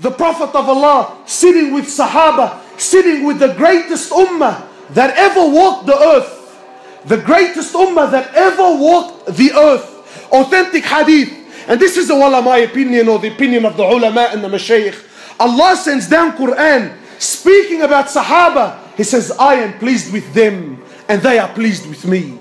the Prophet of Allah sitting with Sahaba, sitting with the greatest ummah that ever walked the earth. The greatest ummah that ever walked the earth. Authentic hadith. And this is my opinion, or the opinion of the ulama and the mashaykh. Allah sends down Quran speaking about Sahaba. He says, I am pleased with them and they are pleased with me.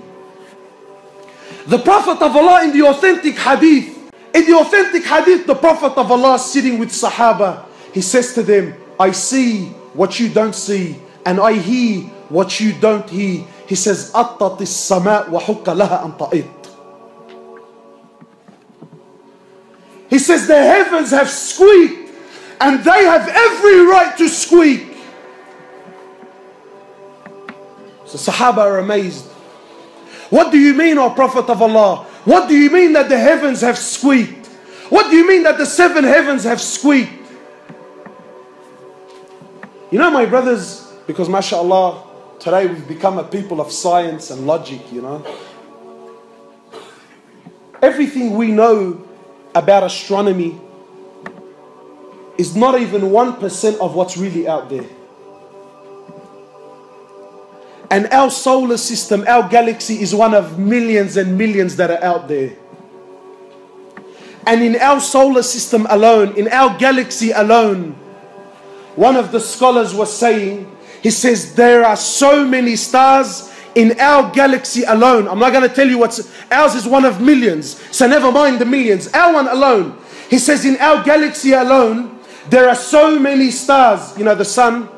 The Prophet of Allah in the authentic hadith, the Prophet of Allah sitting with Sahaba, he says to them, I see what you don't see and I hear what you don't hear. He says, أَطَّتِ السَّمَاء وَحُكَّ لَهَا أَن تَئِطْ. He says the heavens have squeaked and they have every right to squeak. So Sahaba are amazed. What do you mean, O Prophet of Allah? What do you mean that the heavens have squeaked? What do you mean that the 7 heavens have squeaked? You know, my brothers, because mashallah, today we've become a people of science and logic, you know. Everything we know about astronomy is not even 1% of what's really out there. And our solar system, our galaxy is one of millions and millions that are out there. And in our solar system alone, in our galaxy alone, one of the scholars was saying, he says, there are so many stars in our galaxy alone. I'm not going to tell you what's, ours is one of millions. So never mind the millions, our one alone. He says in our galaxy alone, there are so many stars. You know, the sun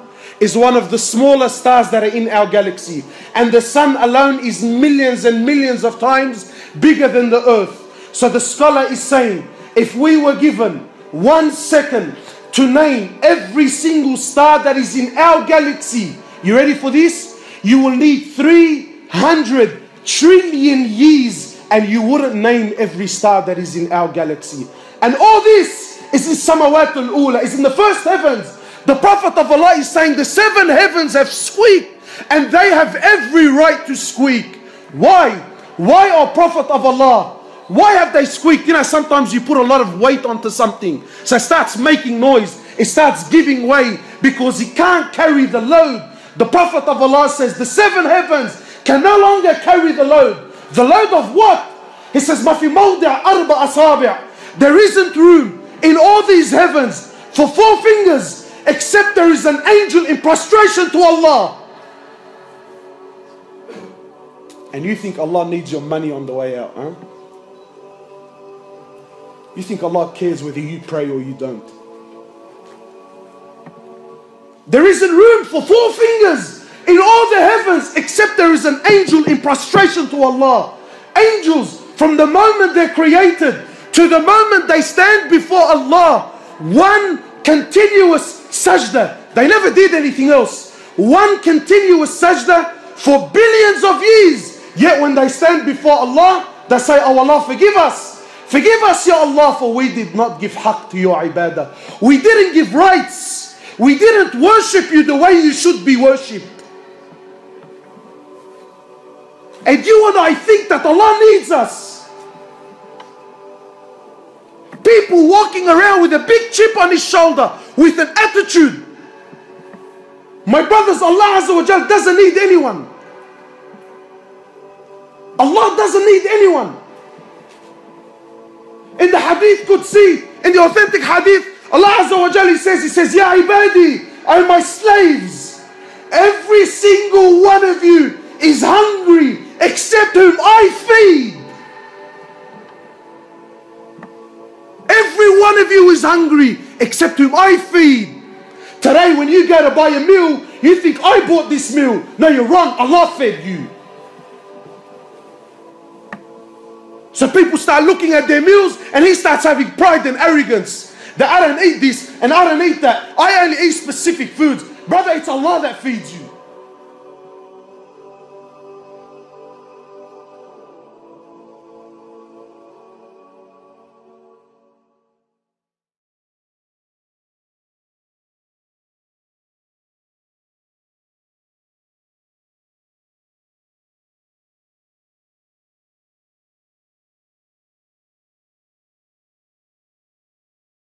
is one of the smaller stars that are in our galaxy. And the sun alone is millions and millions of times bigger than the earth. So the scholar is saying, if we were given 1 second to name every single star that is in our galaxy, you ready for this? You will need 300 trillion years and you wouldn't name every star that is in our galaxy. And all this is in Samawat al-Ula, is in the first heavens. The Prophet of Allah is saying the 7 heavens have squeaked and they have every right to squeak. Why? Why, O Prophet of Allah? Why have they squeaked? You know, sometimes you put a lot of weight onto something, so it starts making noise, it starts giving way because it can't carry the load. The Prophet of Allah says the 7 heavens can no longer carry the load. The load of what? He says, مَا فِي مَوْضِعَ أَرْبَ أَصَابِعَ. There isn't room in all these heavens for 4 fingers except there is an angel in prostration to Allah. And you think Allah needs your money on the way out, huh? You think Allah cares whether you pray or you don't. There isn't room for 4 fingers in all the heavens except there is an angel in prostration to Allah. Angels, from the moment they're created to the moment they stand before Allah, one continuous sajda. They never did anything else. One continuous sajda for billions of years. Yet when they stand before Allah, they say, oh Allah, forgive us. Forgive us, Ya Allah, for we did not give haqq to your ibadah. We didn't give rights. We didn't worship you the way you should be worshipped. And you and I think that Allah needs us. People walking around with a big chip on his shoulder, with an attitude. My brothers, Allah Azza wa Jal doesn't need anyone. Allah doesn't need anyone. In the hadith Qudsi, in the authentic hadith, Allah Azza wa Jal, He says, Ya ibadi, are my slaves. Every single one of you is hungry except whom I feed. Every one of you is hungry except whom I feed. Today when you go to buy a meal, you think I bought this meal. No, you're wrong. Allah fed you. So people start looking at their meals and he starts having pride and arrogance. That I don't eat this and I don't eat that. I only eat specific foods. Brother, it's Allah that feeds you.